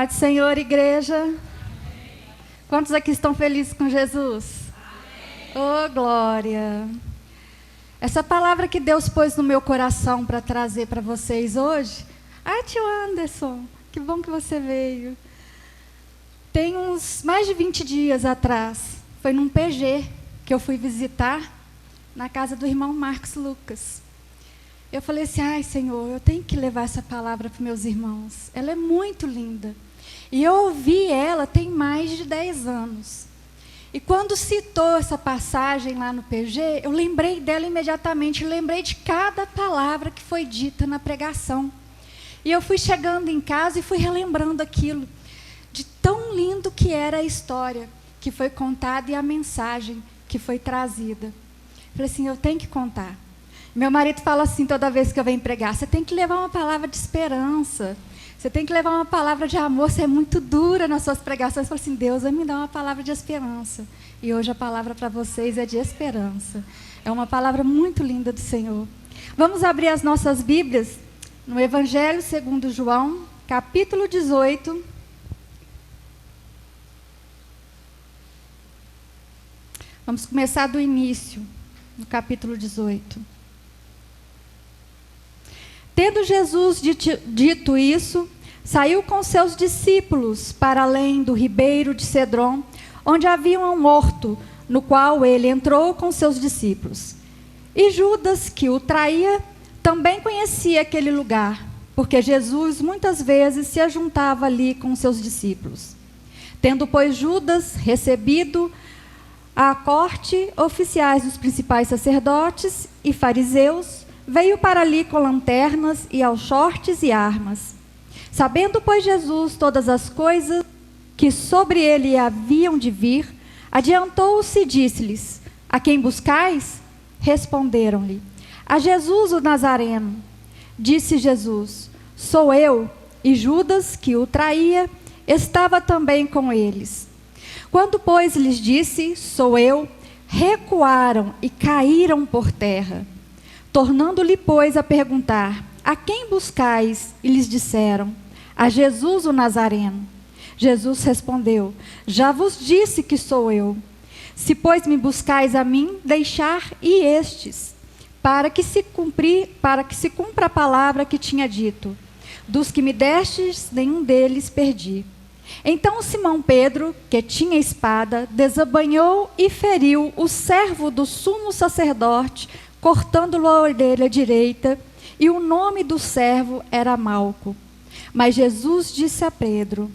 Paz do Senhor, igreja. Amém. Quantos aqui estão felizes com Jesus? Oh, glória. Essa palavra que Deus pôs no meu coração para trazer para vocês hoje. Tio Anderson, que bom que você veio. Tem uns mais de 20 dias atrás, foi num PG que eu fui visitar na casa do irmão Marcos Lucas. Eu falei assim, Senhor, eu tenho que levar essa palavra para meus irmãos. Ela é muito linda. E eu ouvi ela tem mais de 10 anos. E quando citou essa passagem lá no PG, eu lembrei dela imediatamente, lembrei de cada palavra que foi dita na pregação. E eu fui chegando em casa e fui relembrando aquilo, de tão lindo que era a história que foi contada e a mensagem que foi trazida. Falei assim, eu tenho que contar. Meu marido fala assim toda vez que eu venho pregar, você tem que levar uma palavra de esperança, você tem que levar uma palavra de amor, você é muito dura nas suas pregações. Eu falo assim, Deus vai me dar uma palavra de esperança. E hoje a palavra para vocês é de esperança. É uma palavra muito linda do Senhor. Vamos abrir as nossas Bíblias no Evangelho segundo João, capítulo 18. Vamos começar do início, no capítulo 18. Tendo Jesus dito isso, saiu com seus discípulos para além do ribeiro de Cedron, onde havia um horto, no qual ele entrou com seus discípulos. E Judas, que o traía, também conhecia aquele lugar, porque Jesus muitas vezes se ajuntava ali com seus discípulos. Tendo, pois, Judas recebido à corte oficiais dos principais sacerdotes e fariseus, veio para ali com lanternas e alforjes e armas. Sabendo, pois, Jesus todas as coisas que sobre ele haviam de vir, adiantou-se e disse-lhes, a quem buscais? Responderam-lhe, a Jesus o Nazareno. Disse Jesus, sou eu. E Judas, que o traía, estava também com eles. Quando, pois, lhes disse, sou eu, recuaram e caíram por terra. Tornando-lhe, pois, a perguntar, a quem buscais? E lhes disseram, a Jesus o Nazareno. Jesus respondeu, já vos disse que sou eu. Se, pois, me buscais a mim, deixar e estes, para que se cumpra a palavra que tinha dito. Dos que me destes, nenhum deles perdi. Então Simão Pedro, que tinha espada, desabanhou e feriu o servo do sumo sacerdote, cortando-lhe a orelha direita, e o nome do servo era Malco. Mas Jesus disse a Pedro,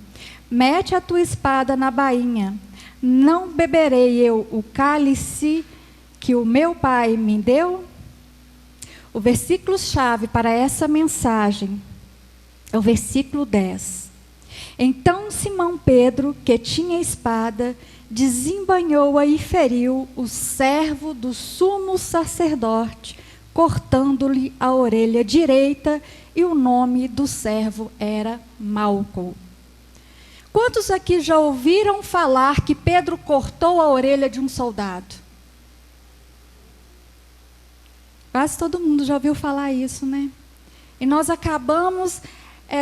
mete a tua espada na bainha, não beberei eu o cálice que o meu pai me deu? O versículo-chave para essa mensagem é o versículo 10. Então Simão Pedro, que tinha espada, desembainhou-a e feriu o servo do sumo sacerdote, cortando-lhe a orelha direita, e o nome do servo era Malco. Quantos aqui já ouviram falar que Pedro cortou a orelha de um soldado? Quase todo mundo já ouviu falar isso, né? E nós acabamos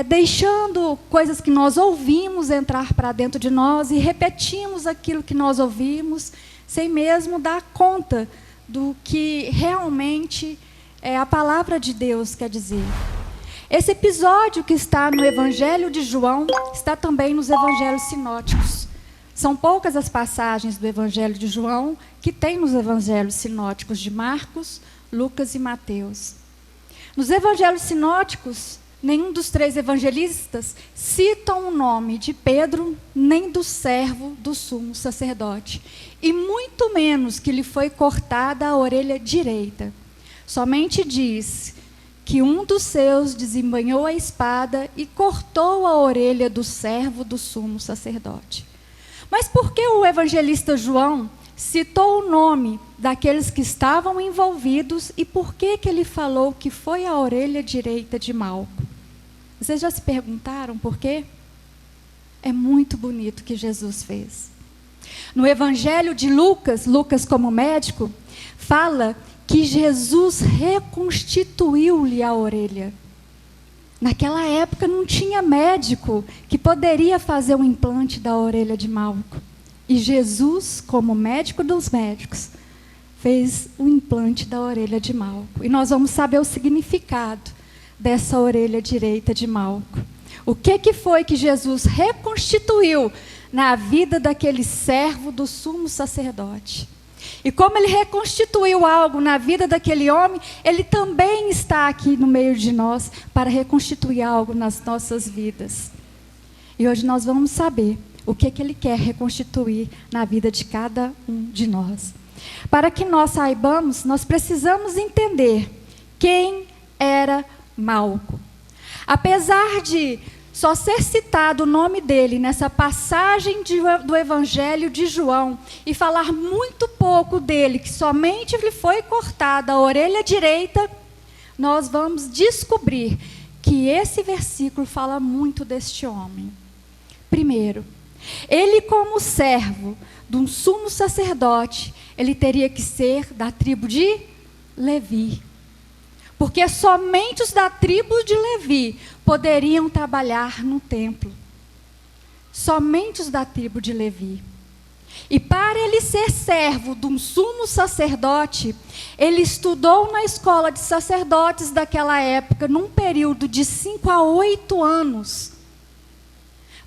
deixando coisas que nós ouvimos entrar para dentro de nós e repetimos aquilo que nós ouvimos, sem mesmo dar conta do que realmente a palavra de Deus quer dizer. Esse episódio que está no Evangelho de João, está também nos Evangelhos sinóticos. São poucas as passagens do Evangelho de João que tem nos Evangelhos sinóticos de Marcos, Lucas e Mateus. Nos Evangelhos sinóticos, nenhum dos 3 evangelistas citam o nome de Pedro, nem do servo do sumo sacerdote. E muito menos que lhe foi cortada a orelha direita. Somente diz que um dos seus desembainhou a espada e cortou a orelha do servo do sumo sacerdote. Mas por que o evangelista João citou o nome daqueles que estavam envolvidos e por que ele falou que foi a orelha direita de Malco? Vocês já se perguntaram por quê? É muito bonito o que Jesus fez. No Evangelho de Lucas, Lucas como médico, fala que Jesus reconstituiu-lhe a orelha. Naquela época não tinha médico que poderia fazer um implante da orelha de Malco. E Jesus, como médico dos médicos, fez o implante da orelha de Malco. E nós vamos saber o significado dessa orelha direita de Malco. O que foi que Jesus reconstituiu na vida daquele servo do sumo sacerdote? E como ele reconstituiu algo na vida daquele homem, ele também está aqui no meio de nós para reconstituir algo nas nossas vidas. E hoje nós vamos saber o que ele quer reconstituir na vida de cada um de nós. Para que nós saibamos, nós precisamos entender quem era Malco. Apesar de só ser citado o nome dele nessa passagem do Evangelho de João e falar muito pouco dele, que somente lhe foi cortada a orelha direita, nós vamos descobrir que esse versículo fala muito deste homem. Primeiro, ele como servo de um sumo sacerdote, ele teria que ser da tribo de Levi. Porque somente os da tribo de Levi poderiam trabalhar no templo. Somente os da tribo de Levi. E para ele ser servo de um sumo sacerdote, ele estudou na escola de sacerdotes daquela época, num período de 5 a 8 anos,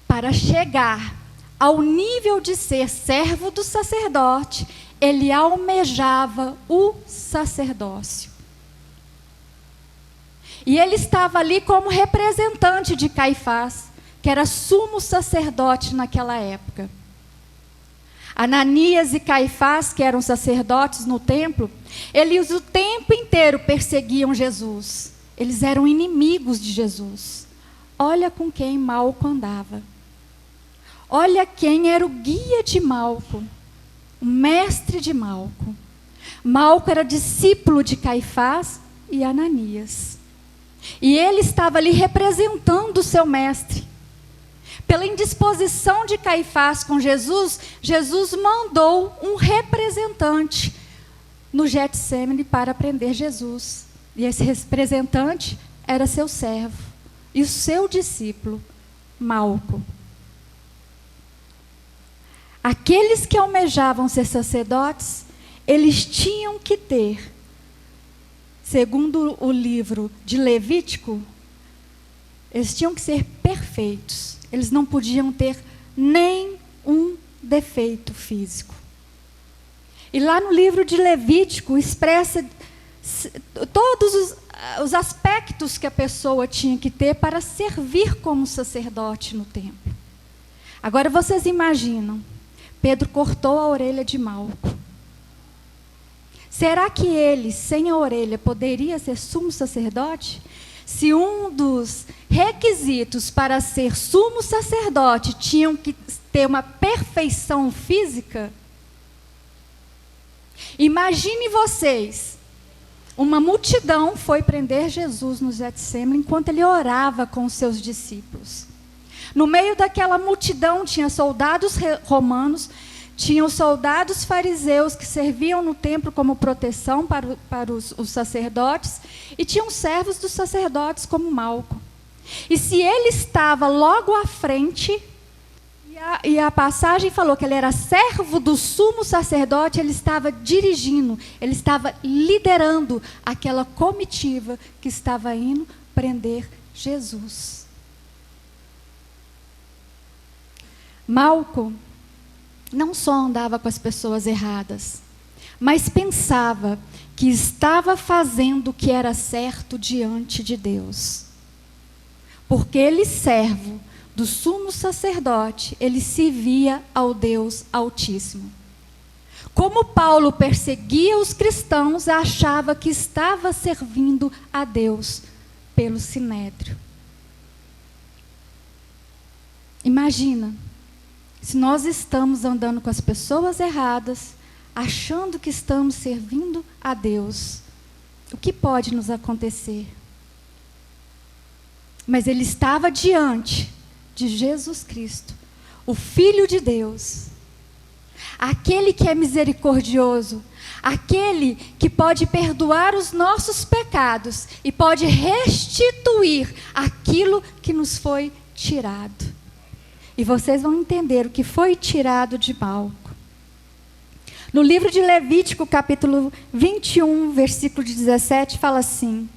para chegar ao nível de ser servo do sacerdote, ele almejava o sacerdócio. E ele estava ali como representante de Caifás, que era sumo sacerdote naquela época. Ananias e Caifás, que eram sacerdotes no templo, eles o tempo inteiro perseguiam Jesus. Eles eram inimigos de Jesus. Olha com quem Malco andava. Olha quem era o guia de Malco, o mestre de Malco. Malco era discípulo de Caifás e Ananias. E ele estava ali representando o seu mestre. Pela indisposição de Caifás com Jesus, Jesus mandou um representante no Getsêmani para prender Jesus. E esse representante era seu servo e o seu discípulo, Malco. Aqueles que almejavam ser sacerdotes, eles tinham que ter, segundo o livro de Levítico, eles tinham que ser perfeitos. Eles não podiam ter nenhum defeito físico. E lá no livro de Levítico expressa todos os aspectos que a pessoa tinha que ter para servir como sacerdote no templo. Agora vocês imaginam, Pedro cortou a orelha de Malco. Será que ele, sem a orelha, poderia ser sumo sacerdote? Se um dos requisitos para ser sumo sacerdote tinham que ter uma perfeição física, imagine vocês, uma multidão foi prender Jesus no Getsêmani enquanto ele orava com os seus discípulos. No meio daquela multidão tinha soldados romanos, tinham soldados fariseus que serviam no templo como proteção para os sacerdotes, e tinham servos dos sacerdotes como Malco. E se ele estava logo à frente, e a passagem falou que ele era servo do sumo sacerdote, ele estava dirigindo, ele estava liderando aquela comitiva que estava indo prender Jesus. Malco não só andava com as pessoas erradas, mas pensava que estava fazendo o que era certo diante de Deus. Porque ele, servo do sumo sacerdote, ele se via ao Deus Altíssimo. Como Paulo perseguia os cristãos, achava que estava servindo a Deus pelo sinédrio. Imagina, se nós estamos andando com as pessoas erradas, achando que estamos servindo a Deus, o que pode nos acontecer? Mas ele estava diante de Jesus Cristo, o Filho de Deus. aquele que é misericordioso, aquele que pode perdoar os nossos pecados e pode restituir aquilo que nos foi tirado. E vocês vão entender o que foi tirado de Malco. No livro de Levítico, capítulo 21, versículo 17, fala assim: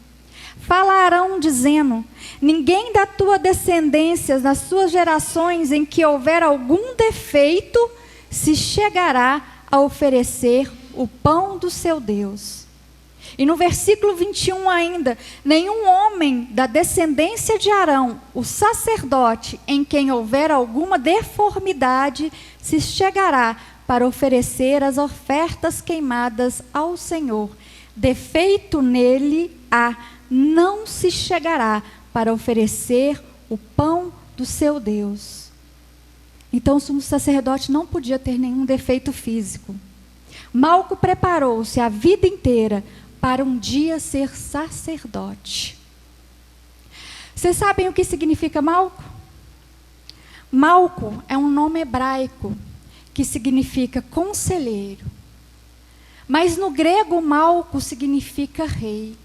falarão dizendo: ninguém da tua descendência, das suas gerações em que houver algum defeito, se chegará a oferecer o pão do seu Deus. E no versículo 21 ainda: nenhum homem da descendência de Arão, o sacerdote, em quem houver alguma deformidade, se chegará para oferecer as ofertas queimadas ao Senhor. Defeito nele há, não se chegará para oferecer o pão do seu Deus. Então o sumo sacerdote não podia ter nenhum defeito físico. Malco preparou-se a vida inteira para um dia ser sacerdote. Vocês sabem o que significa Malco? Malco é um nome hebraico que significa conselheiro. Mas no grego, Malco significa rei.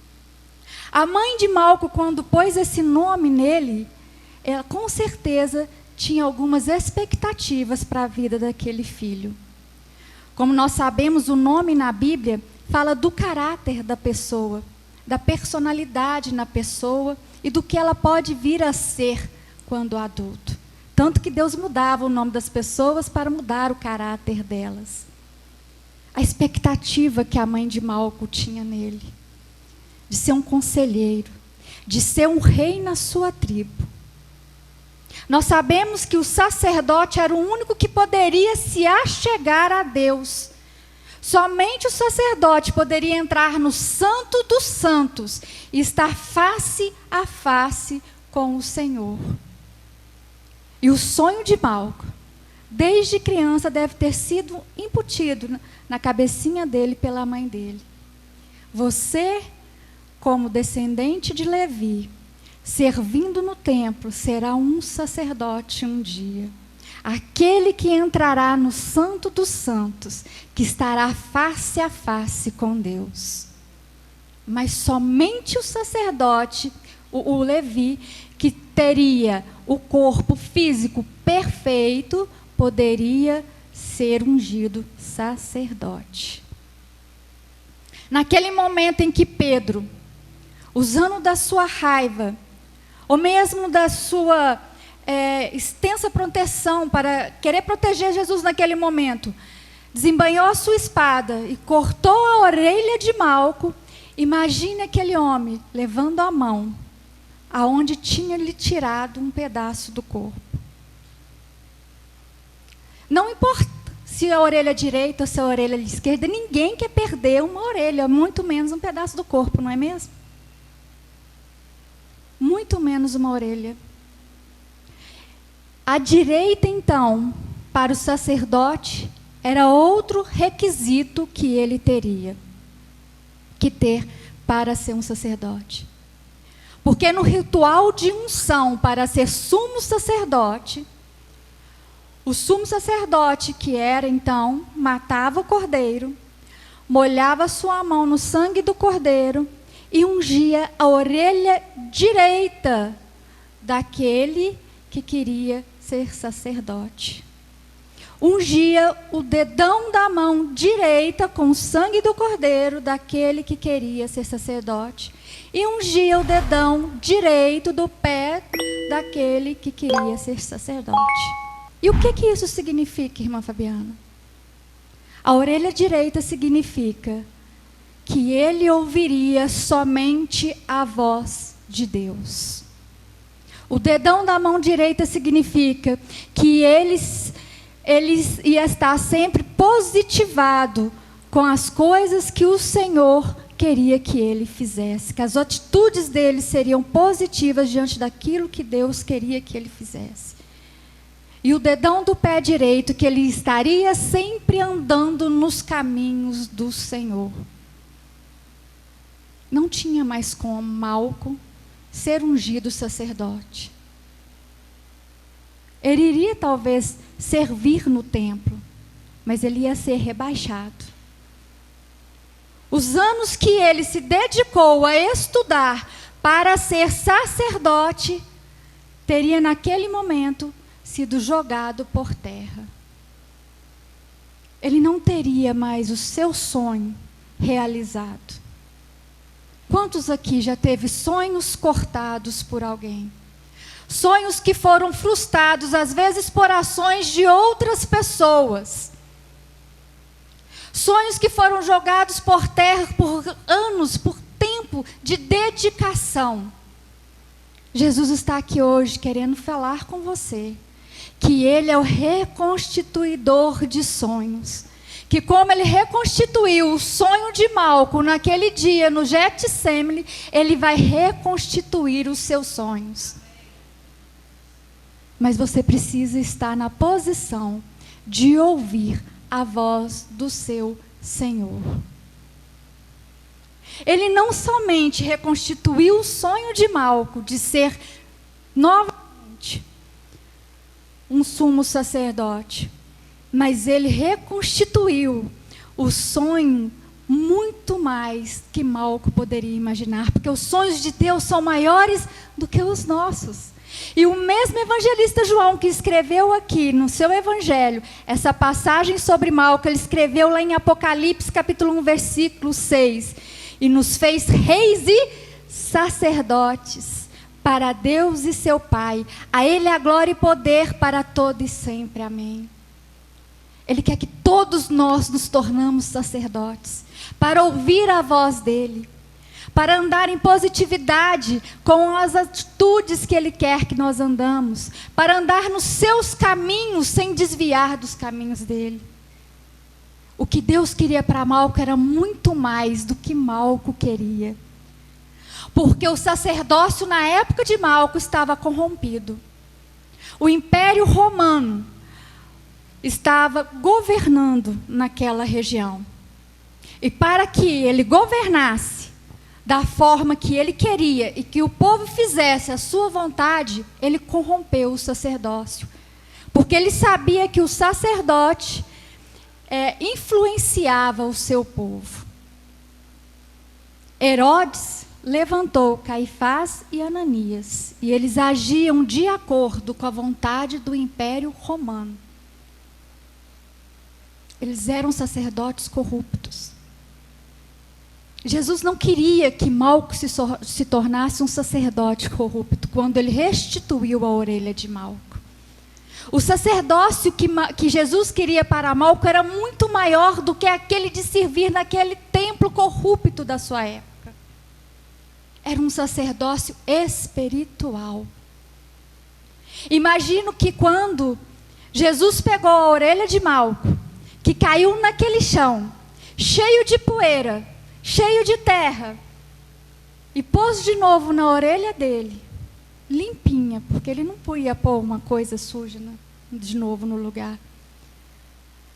A mãe de Malco, quando pôs esse nome nele, ela com certeza tinha algumas expectativas para a vida daquele filho. Como nós sabemos, o nome na Bíblia fala do caráter da pessoa, da personalidade na pessoa e do que ela pode vir a ser quando adulto. Tanto que Deus mudava o nome das pessoas para mudar o caráter delas. A expectativa que a mãe de Malco tinha nele, de ser um conselheiro, de ser um rei na sua tribo. Nós sabemos que o sacerdote era o único que poderia se achegar a Deus. Somente o sacerdote poderia entrar no Santo dos Santos e estar face a face com o Senhor. E o sonho de Malco, desde criança, deve ter sido incutido na cabecinha dele pela mãe dele. Você, como descendente de Levi, servindo no templo, será um sacerdote um dia. Aquele que entrará no Santo dos Santos, que estará face a face com Deus. Mas somente o sacerdote, o Levi, que teria o corpo físico perfeito, poderia ser ungido sacerdote. Naquele momento em que Pedro, usando da sua raiva, ou mesmo da sua extensa proteção para querer proteger Jesus naquele momento, desembainhou a sua espada e cortou a orelha de Malco, imagine aquele homem levando a mão aonde tinha lhe tirado um pedaço do corpo. Não importa se a orelha direita ou se a orelha esquerda, ninguém quer perder uma orelha, muito menos um pedaço do corpo, não é mesmo? Muito menos uma orelha. A direita, então, para o sacerdote, era outro requisito que ele teria que ter para ser um sacerdote. Porque no ritual de unção para ser sumo sacerdote, o sumo sacerdote, que era então, matava o cordeiro, molhava sua mão no sangue do cordeiro e ungia a orelha direita daquele que queria ser sacerdote. Ungia o dedão da mão direita com o sangue do cordeiro daquele que queria ser sacerdote. E ungia o dedão direito do pé daquele que queria ser sacerdote. E o que isso significa, irmã Fabiana? A orelha direita significa que ele ouviria somente a voz de Deus. O dedão da mão direita significa que ele ia estar sempre positivado com as coisas que o Senhor queria que ele fizesse, que as atitudes dele seriam positivas diante daquilo que Deus queria que ele fizesse. E o dedão do pé direito, que ele estaria sempre andando nos caminhos do Senhor. Não tinha mais como Malco ser ungido sacerdote. Ele iria talvez servir no templo, mas ele ia ser rebaixado. Os anos que ele se dedicou a estudar para ser sacerdote, teria naquele momento sido jogado por terra. Ele não teria mais o seu sonho realizado. Quantos aqui já teve sonhos cortados por alguém? Sonhos que foram frustrados, às vezes por ações de outras pessoas. Sonhos que foram jogados por terra por anos, por tempo de dedicação. Jesus está aqui hoje querendo falar com você que Ele é o reconstituidor de sonhos. Que como Ele reconstituiu o sonho de Malco naquele dia no Getsêmani, Ele vai reconstituir os seus sonhos. Mas você precisa estar na posição de ouvir a voz do seu Senhor. Ele não somente reconstituiu o sonho de Malco de ser novamente um sumo sacerdote, mas ele reconstituiu o sonho muito mais que Malco poderia imaginar, porque os sonhos de Deus são maiores do que os nossos. E o mesmo evangelista João que escreveu aqui no seu evangelho, essa passagem sobre Malco, ele escreveu lá em Apocalipse capítulo 1, versículo 6. E nos fez reis e sacerdotes para Deus e seu Pai. A Ele a glória e poder para todo e sempre. Amém. Ele quer que todos nós nos tornamos sacerdotes, para ouvir a voz dEle, para andar em positividade com as atitudes que Ele quer que nós andamos, para andar nos seus caminhos sem desviar dos caminhos dEle. O que Deus queria para Malco era muito mais do que Malco queria. Porque o sacerdócio na época de Malco estava corrompido. O Império Romano estava governando naquela região. E para que ele governasse da forma que ele queria e que o povo fizesse a sua vontade, ele corrompeu o sacerdócio. Porque ele sabia que o sacerdote influenciava o seu povo. Herodes levantou Caifás e Ananias, e eles agiam de acordo com a vontade do Império Romano. Eles eram sacerdotes corruptos. Jesus não queria que Malco se tornasse um sacerdote corrupto, quando ele restituiu a orelha de Malco. O sacerdócio que Jesus queria para Malco era muito maior do que aquele de servir naquele templo corrupto da sua época. Era um sacerdócio espiritual. Imagino que quando Jesus pegou a orelha de Malco, que caiu naquele chão, cheio de poeira, cheio de terra, e pôs de novo na orelha dele, limpinha, porque ele não podia pôr uma coisa suja de novo no lugar.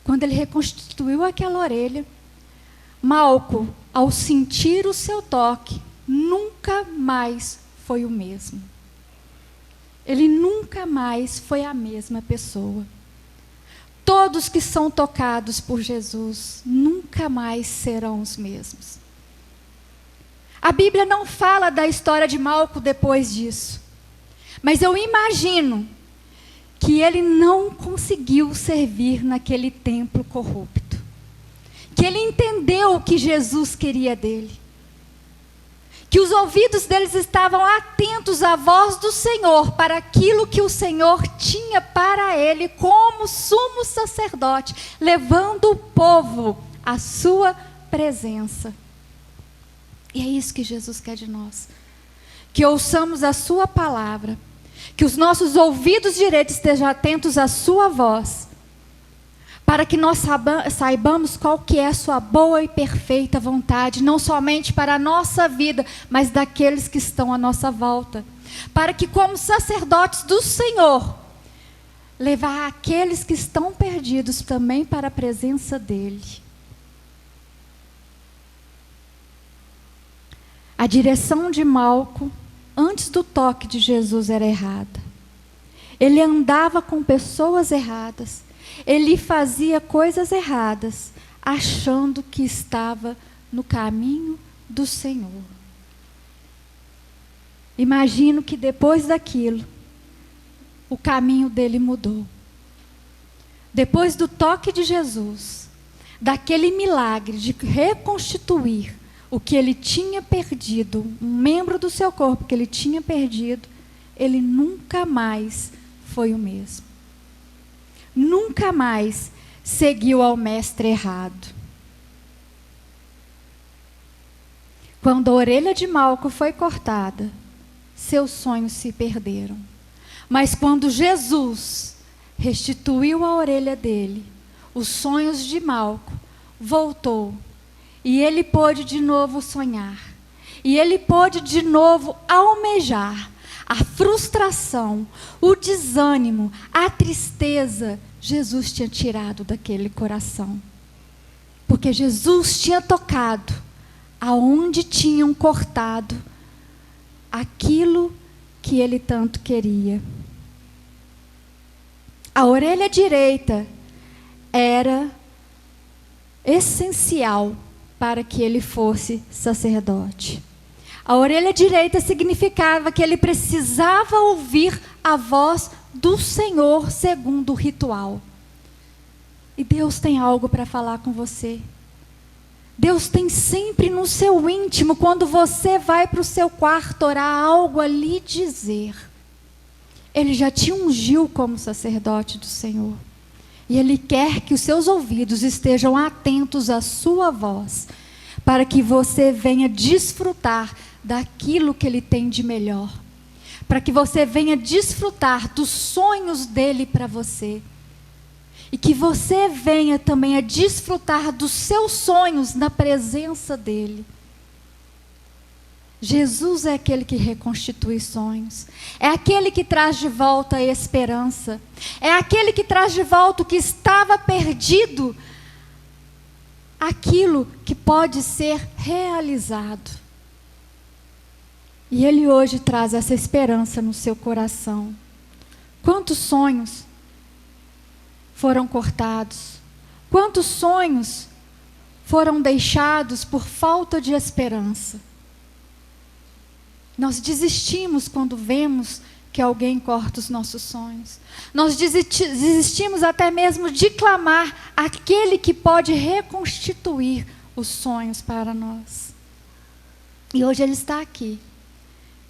Quando ele reconstituiu aquela orelha, Malco, ao sentir o seu toque, nunca mais foi o mesmo. Ele nunca mais foi a mesma pessoa. Todos que são tocados por Jesus nunca mais serão os mesmos. A Bíblia não fala da história de Malco depois disso. Mas eu imagino que ele não conseguiu servir naquele templo corrupto. Que ele entendeu o que Jesus queria dele. Que os ouvidos deles estavam atentos à voz do Senhor, para aquilo que o Senhor tinha para ele como sumo sacerdote, levando o povo à sua presença. E é isso que Jesus quer de nós. Que ouçamos a sua palavra, que os nossos ouvidos direitos estejam atentos à sua voz, para que nós saibamos qual que é a sua boa e perfeita vontade, não somente para a nossa vida, mas daqueles que estão à nossa volta. Para que, como sacerdotes do Senhor, levar aqueles que estão perdidos também para a presença dEle. A direção de Malco, antes do toque de Jesus, era errada. Ele andava com pessoas erradas. Ele fazia coisas erradas, achando que estava no caminho do Senhor. Imagino que depois daquilo, o caminho dele mudou. Depois do toque de Jesus, daquele milagre de reconstituir o que ele tinha perdido, um membro do seu corpo que ele tinha perdido, ele nunca mais foi o mesmo. Nunca mais seguiu ao mestre errado. Quando a orelha de Malco foi cortada, seus sonhos se perderam. Mas quando Jesus restituiu a orelha dele, os sonhos de Malco voltou. E ele pôde de novo sonhar. E ele pôde de novo almejar. A frustração, o desânimo, a tristeza, Jesus tinha tirado daquele coração. Porque Jesus tinha tocado aonde tinham cortado aquilo que ele tanto queria. A orelha direita era essencial para que ele fosse sacerdote. A orelha direita significava que ele precisava ouvir a voz do Senhor segundo o ritual. E Deus tem algo para falar com você. Deus tem sempre no seu íntimo, quando você vai para o seu quarto orar, algo a lhe dizer. Ele já te ungiu como sacerdote do Senhor. E Ele quer que os seus ouvidos estejam atentos à sua voz, para que você venha desfrutar daquilo que Ele tem de melhor. Para que você venha desfrutar dos sonhos dEle para você. E que você venha também a desfrutar dos seus sonhos na presença dEle. Jesus é aquele que reconstitui sonhos. É aquele que traz de volta a esperança. É aquele que traz de volta o que estava perdido. Aquilo que pode ser realizado. E Ele hoje traz essa esperança no seu coração. Quantos sonhos foram cortados? Quantos sonhos foram deixados por falta de esperança? Nós desistimos quando vemos que alguém corta os nossos sonhos. Nós desistimos até mesmo de clamar aquele que pode reconstituir os sonhos para nós. E hoje Ele está aqui,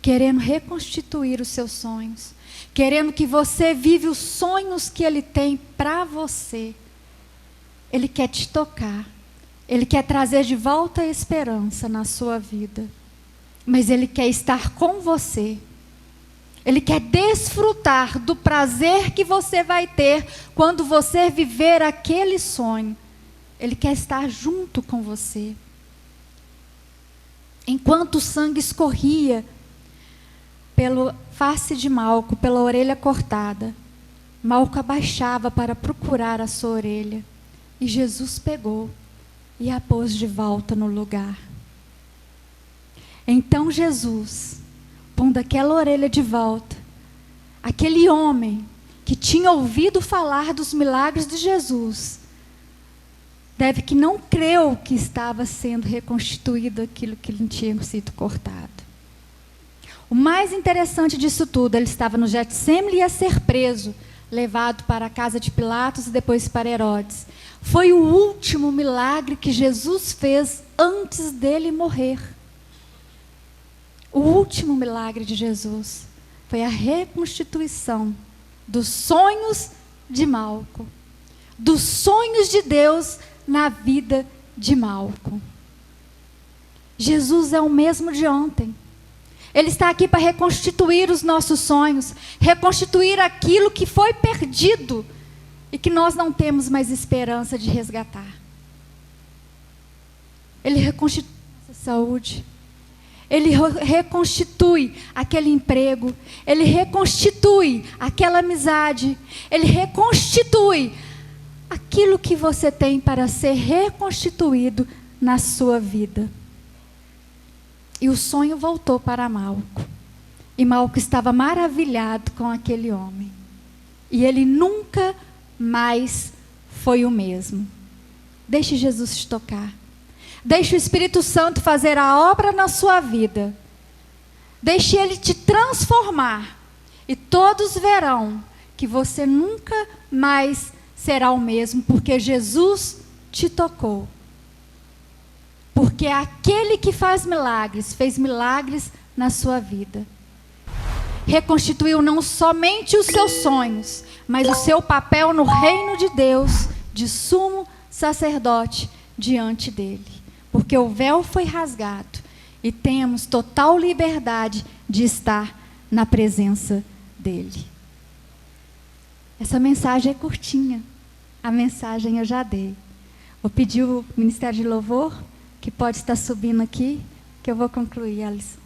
querendo reconstituir os seus sonhos, querendo que você vive os sonhos que Ele tem para você. Ele quer te tocar, Ele quer trazer de volta a esperança na sua vida. Mas Ele quer estar com você. Ele quer desfrutar do prazer que você vai ter quando você viver aquele sonho. Ele quer estar junto com você. Enquanto o sangue escorria pela face de Malco, pela orelha cortada, Malco abaixava para procurar a sua orelha. E Jesus pegou e a pôs de volta no lugar. Então Jesus, pondo aquela orelha de volta, aquele homem que tinha ouvido falar dos milagres de Jesus, deve que não creu que estava sendo reconstituído aquilo que lhe tinha sido cortado. O mais interessante disso tudo, ele estava no Getsêmani e ia ser preso, levado para a casa de Pilatos e depois para Herodes. Foi o último milagre que Jesus fez antes dele morrer. O último milagre de Jesus foi a reconstituição dos sonhos de Malco, dos sonhos de Deus na vida de Malco. Jesus é o mesmo de ontem. Ele está aqui para reconstituir os nossos sonhos, reconstituir aquilo que foi perdido e que nós não temos mais esperança de resgatar. Ele reconstitui nossa saúde. Ele reconstitui aquele emprego. Ele reconstitui aquela amizade. Ele reconstitui aquilo que você tem para ser reconstituído na sua vida. E o sonho voltou para Malco. E Malco estava maravilhado com aquele homem. E ele nunca mais foi o mesmo. Deixe Jesus te tocar. Deixe o Espírito Santo fazer a obra na sua vida. Deixe Ele te transformar. E todos verão que você nunca mais será o mesmo, porque Jesus te tocou. Porque aquele que faz milagres, fez milagres na sua vida. Reconstituiu não somente os seus sonhos, mas o seu papel no reino de Deus, de sumo sacerdote diante dele. Porque o véu foi rasgado e temos total liberdade de estar na presença dele. Essa mensagem é curtinha. A mensagem eu já dei. Vou pedir o Ministério de Louvor, que pode estar subindo aqui, que eu vou concluir, Alisson.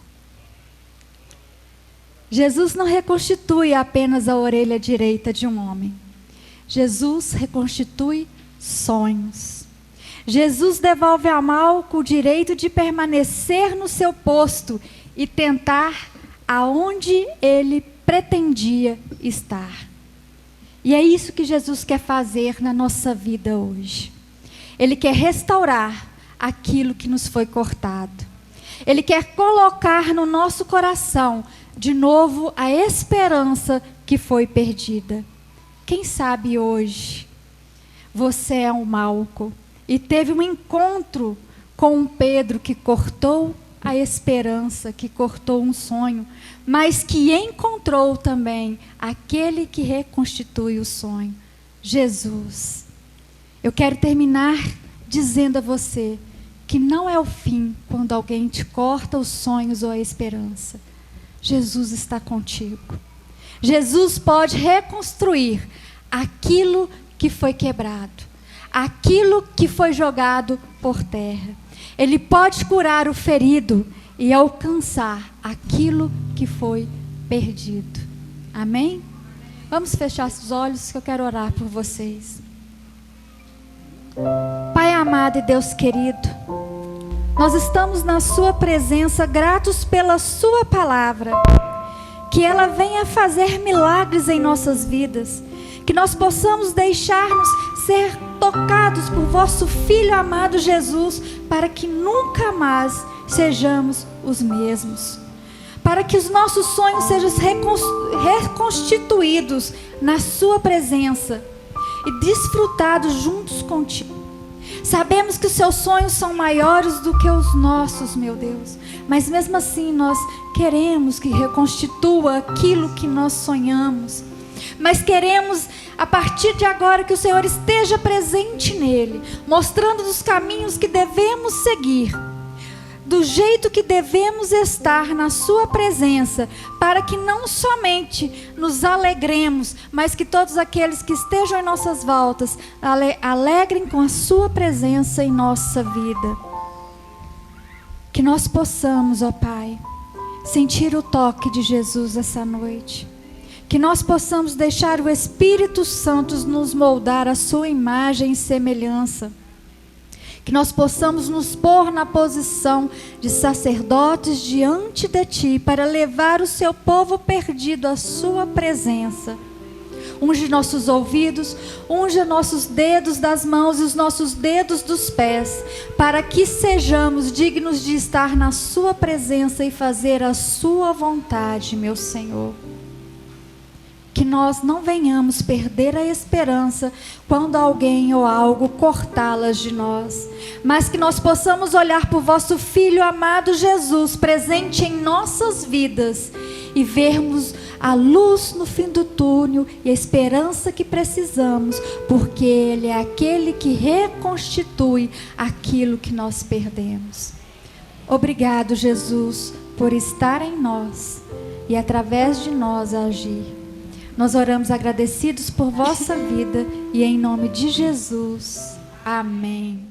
Jesus não reconstitui apenas a orelha direita de um homem. Jesus reconstitui sonhos. Jesus devolve a Malco o direito de permanecer no seu posto e tentar aonde ele pretendia estar. E é isso que Jesus quer fazer na nossa vida hoje. Ele quer restaurar aquilo que nos foi cortado. Ele quer colocar no nosso coração de novo a esperança que foi perdida. Quem sabe hoje você é um Malco e teve um encontro com um Pedro que cortou a esperança, que cortou um sonho, mas que encontrou também aquele que reconstitui o sonho, Jesus. Eu quero terminar dizendo a você que não é o fim quando alguém te corta os sonhos ou a esperança. Jesus está contigo. Jesus pode reconstruir aquilo que foi quebrado, aquilo que foi jogado por terra. Ele pode curar o ferido e alcançar aquilo que foi perdido. Amém? Vamos fechar os olhos que eu quero orar por vocês. Pai amado e Deus querido, nós estamos na sua presença gratos pela sua palavra. Que ela venha fazer milagres em nossas vidas. Que nós possamos deixar-nos ser tocados por vosso Filho amado Jesus, para que nunca mais sejamos os mesmos. Para que os nossos sonhos sejam reconstituídos na sua presença e desfrutados juntos contigo. Sabemos que os seus sonhos são maiores do que os nossos, meu Deus. Mas mesmo assim nós queremos que reconstitua aquilo que nós sonhamos. Mas queremos, a partir de agora, que o Senhor esteja presente nele, mostrando os caminhos que devemos seguir, do jeito que devemos estar na sua presença, para que não somente nos alegremos, mas que todos aqueles que estejam em nossas voltas alegrem com a sua presença em nossa vida. Que nós possamos, ó Pai, sentir o toque de Jesus essa noite. Que nós possamos deixar o Espírito Santo nos moldar a sua imagem e semelhança. Que nós possamos nos pôr na posição de sacerdotes diante de Ti, para levar o seu povo perdido à sua presença. Unge nossos ouvidos, unge nossos dedos das mãos e os nossos dedos dos pés, para que sejamos dignos de estar na sua presença e fazer a sua vontade, meu Senhor. Que nós não venhamos perder a esperança quando alguém ou algo cortá-las de nós, mas que nós possamos olhar para o vosso Filho amado Jesus presente em nossas vidas e vermos a luz no fim do túnel e a esperança que precisamos, porque Ele é aquele que reconstitui aquilo que nós perdemos. Obrigado, Jesus, por estar em nós e através de nós agir. Nós oramos agradecidos por vossa vida e em nome de Jesus. Amém.